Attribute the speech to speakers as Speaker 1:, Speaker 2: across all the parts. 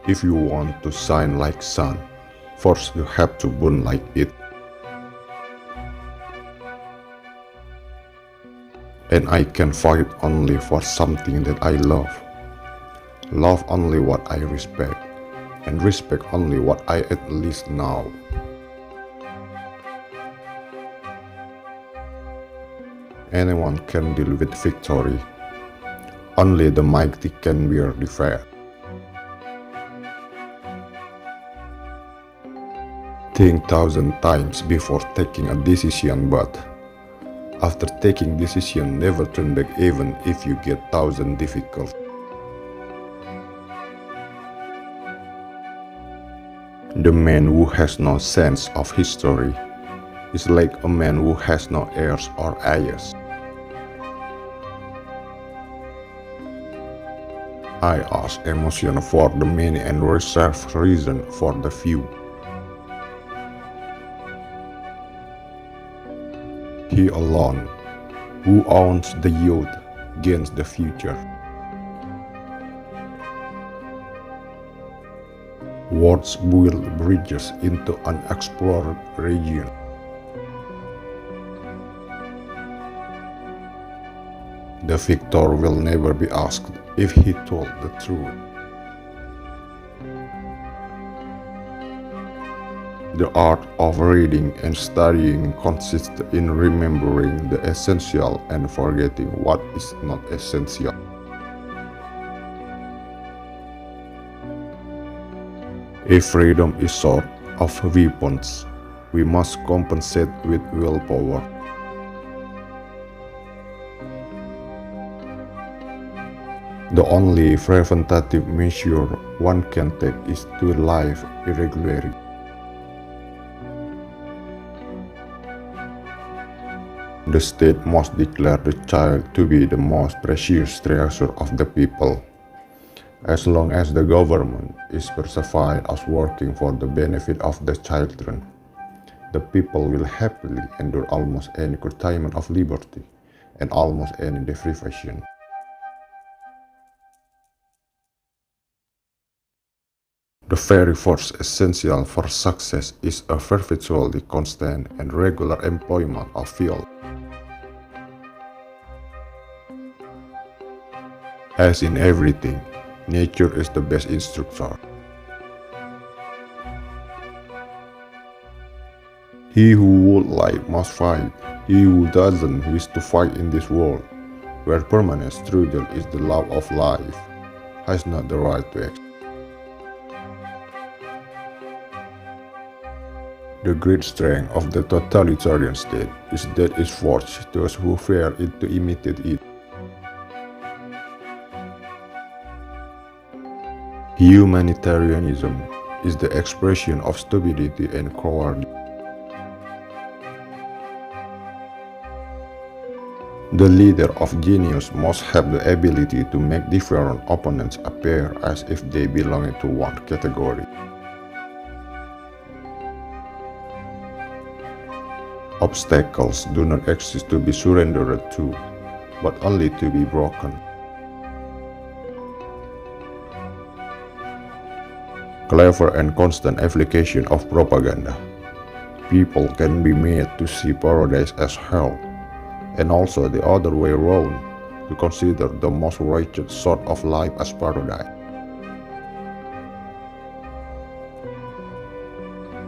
Speaker 1: If you want to shine like sun, first you have to burn like it. And I can fight only for something that I love only what I respect, and respect only what I at least know. Anyone can deal with victory, only the mighty can bear defeat. Think 1,000 times before taking a decision, but after taking decision, never turn back even if you get 1,000 difficult. The man who has no sense of history is like a man who has no heirs or heirs. I ask emotion for the many and reserve reason for the few. He alone, who owns the youth, gains the future. Words build bridges into unexplored region. The victor will never be asked if he told the truth. The art of reading and studying consists in remembering the essential and forgetting what is not essential. If freedom is short of weapons, we must compensate with willpower. The only preventative measure one can take is to live irregularly. The state must declare the child to be the most precious treasure of the people. As long as the government is perceived as working for the benefit of the children, the people will happily endure almost any curtailment of liberty and almost any deprivation. The very first essential for success is a perpetually constant and regular employment of field. As in everything, nature is the best instructor. He who would like must fight. He who doesn't wish to fight in this world, where permanent struggle is the law of life, has not the right to act. The great strength of the totalitarian state is that it forces those who fear it to imitate it. Humanitarianism is the expression of stupidity and cowardice. The leader of genius must have the ability to make different opponents appear as if they belong to one category. Obstacles do not exist to be surrendered to, but only to be broken. Clever and constant application of propaganda. People can be made to see paradise as hell, and also the other way around, to consider the most wretched sort of life as paradise.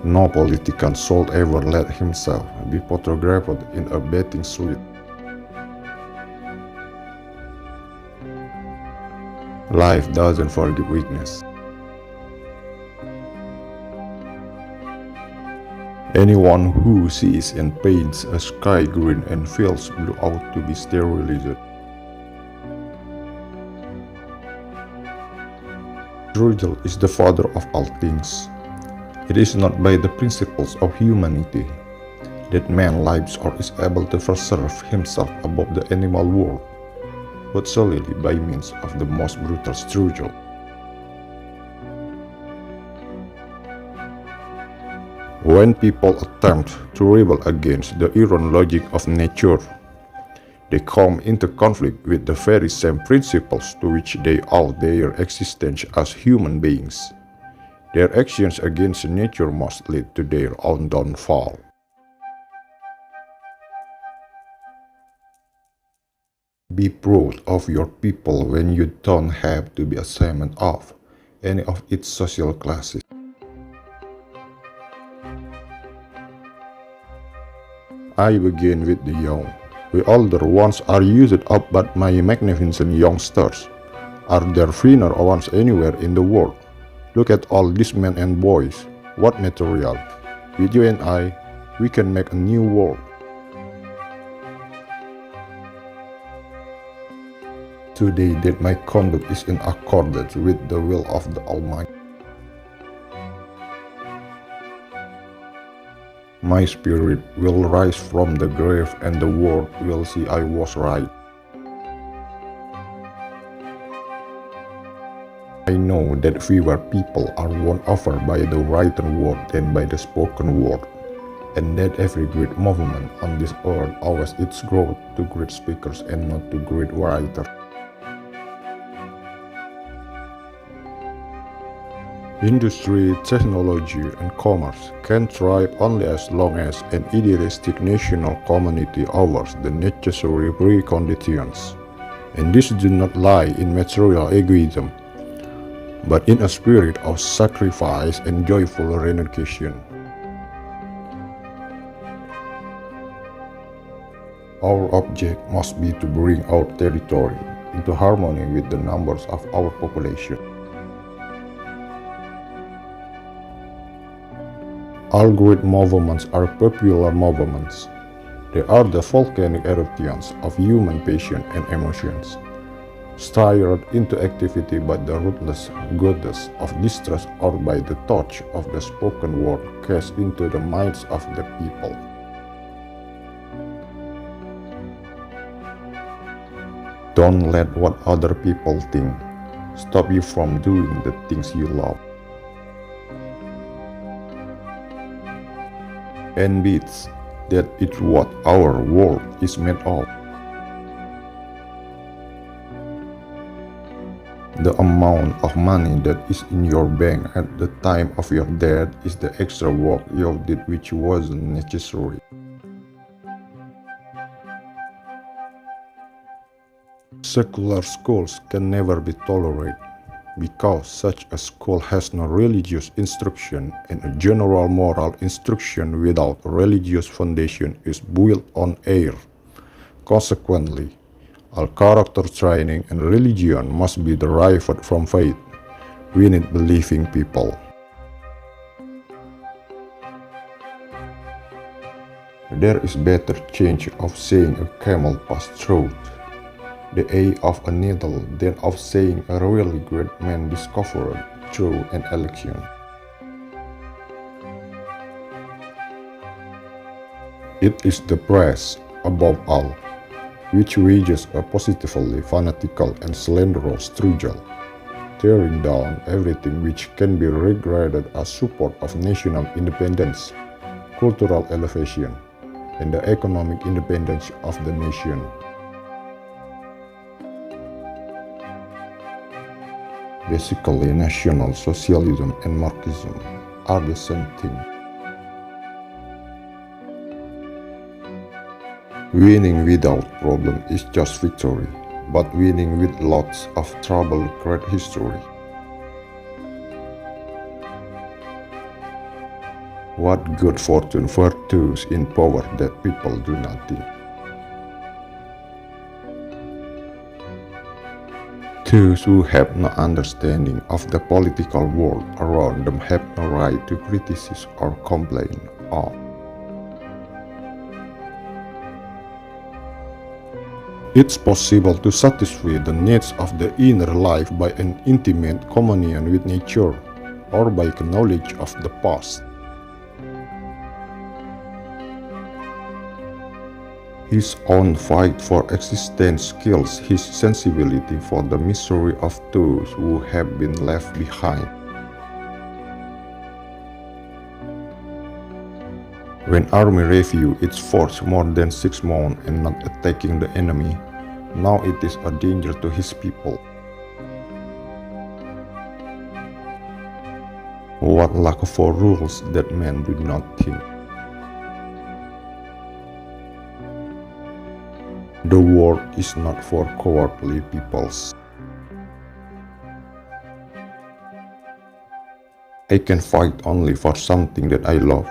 Speaker 1: No politician should ever let himself be photographed in a bathing suit. Life doesn't forgive weakness. Anyone who sees and paints a sky green and feels blue ought to be sterilized. Virgil is the father of all things. It is not by the principles of humanity that man lives or is able to preserve himself above the animal world, but solely by means of the most brutal struggle. When people attempt to rebel against the iron logic of nature, They come into conflict with the very same principles to which they owe their existence as human beings. Their actions against nature must lead to their own downfall. Be proud of your people when you don't have to be ashamed of any of its social classes. I begin with the young. We older ones are used up by my magnificent youngsters. Are there finer ones anywhere in the world? Look at all these men and boys. What material. With you and I, we can make a new world. Today that my conduct is in accordance with the will of the Almighty. My spirit will rise from the grave and the world will see I was right. I know that fewer people are won over by the written word than by the spoken word, and that every great movement on this earth owes its growth to great speakers and not to great writers. Industry, technology, and commerce can thrive only as long as an idealistic national community offers the necessary preconditions. And this do not lie in material egoism, but in a spirit of sacrifice and joyful renunciation. Our object must be to bring our territory into harmony with the numbers of our population. All great movements are popular movements. They are the volcanic eruptions of human passion and emotions, stirred into activity by the ruthless goddess of distrust or by the torch of the spoken word cast into the minds of the people. Don't let what other people think stop you from doing the things you love. And beats that it's what our world is made of. The amount of money that is in your bank at the time of your death is the extra work you did which wasn't necessary. Secular schools can never be tolerated, because such a school has no religious instruction, and a general moral instruction without a religious foundation is built on air. Consequently, all character training and religion must be derived from faith. We need believing people. There is better chance of seeing a camel pass through the eye of a needle than of seeing a really great man discovered through an election. It is the press, above all, which wages a positively fanatical and slanderous struggle, tearing down everything which can be regarded as support of national independence, cultural elevation, and the economic independence of the nation. Basically, National Socialism and Marxism are the same thing. Winning without problem is just victory, but winning with lots of trouble creates history. What good fortune for those in power that people do nothing. Those who have no understanding of the political world around them have no right to criticize or complain of. It's possible to satisfy the needs of the inner life by an intimate communion with nature, or by knowledge of the past. His own fight for existence kills his sensibility for the misery of those who have been left behind. When army review its force more than 6 months and not attacking the enemy, now it is a danger to his people. What lack for rules that men do not think. The world is not for cowardly peoples. I can fight only for something that I love.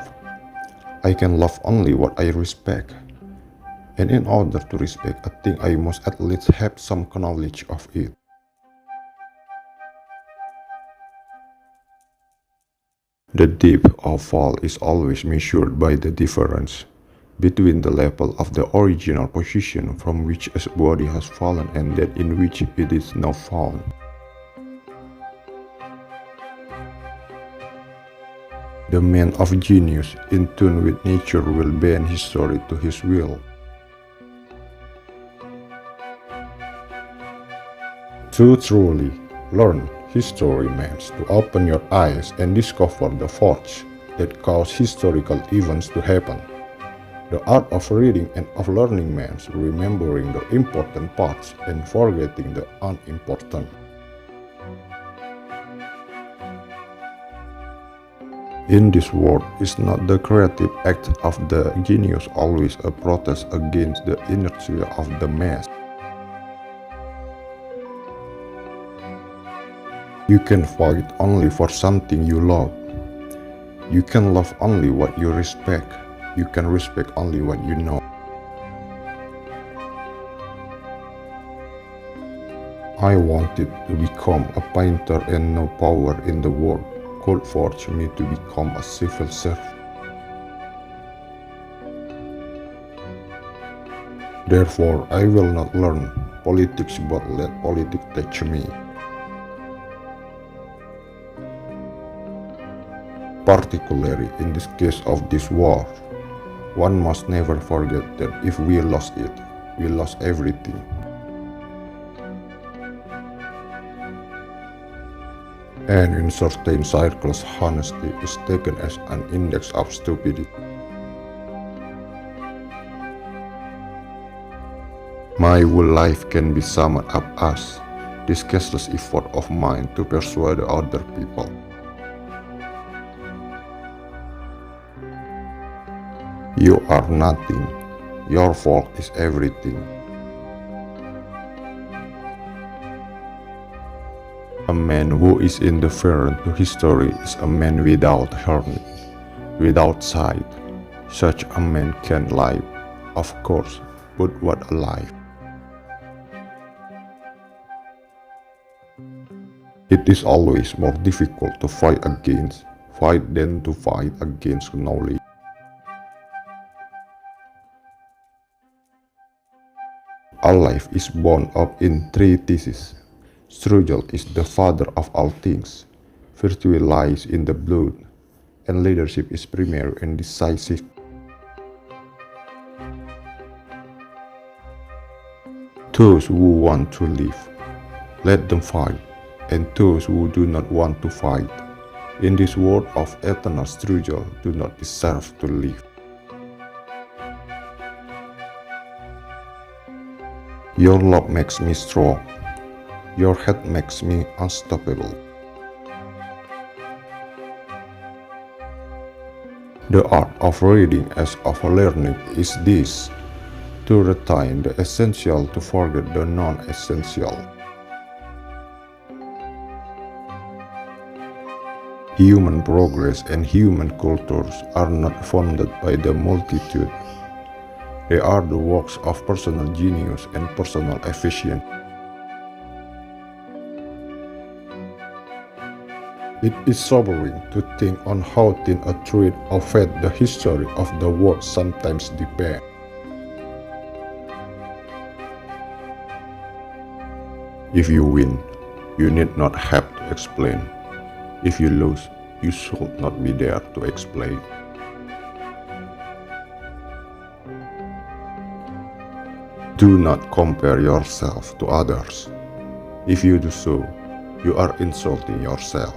Speaker 1: I can love only what I respect. And in order to respect a thing, I must at least have some knowledge of it. The depth of fall is always measured by the difference between the level of the original position from which a body has fallen and that in which it is now found. The man of genius, in tune with nature, will bend history to his will. To truly learn history means to open your eyes and discover the force that cause historical events to happen. The art of reading and of learning means remembering the important parts and forgetting the unimportant. In this world, is not the creative act of the genius always a protest against the inertia of the mass? You can fight only for something you love. You can love only what you respect. You can respect only what you know. I wanted to become a painter and no power in the world could force me to become a civil servant. Therefore, I will not learn politics but let politics teach me. Particularly in this case of this war, one must never forget that if we lost it, we lost everything. And in certain circles, honesty is taken as an index of stupidity. My whole life can be summed up as this cashless effort of mine to persuade other people. You are nothing. Your fault is everything. A man who is indifferent to history is a man without heart, without sight. Such a man can live, of course, but what a life. It is always more difficult to fight than to fight against knowledge. All life is bound up in three theses. Struggle is the father of all things. Virtue lies in the blood, and leadership is primary and decisive. Those who want to live, let them fight, and those who do not want to fight, in this world of eternal struggle, do not deserve to live. Your love makes me strong. Your head makes me unstoppable. The art of reading as of learning is this: to retain the essential, to forget the non-essential. Human progress and human cultures are not founded by the multitude. They are the works of personal genius and personal efficiency. It is sobering to think on how thin a thread of faith the history of the world sometimes depends. If you win, you need not have to explain. If you lose, you should not be there to explain. Do not compare yourself to others. If you do so, you are insulting yourself.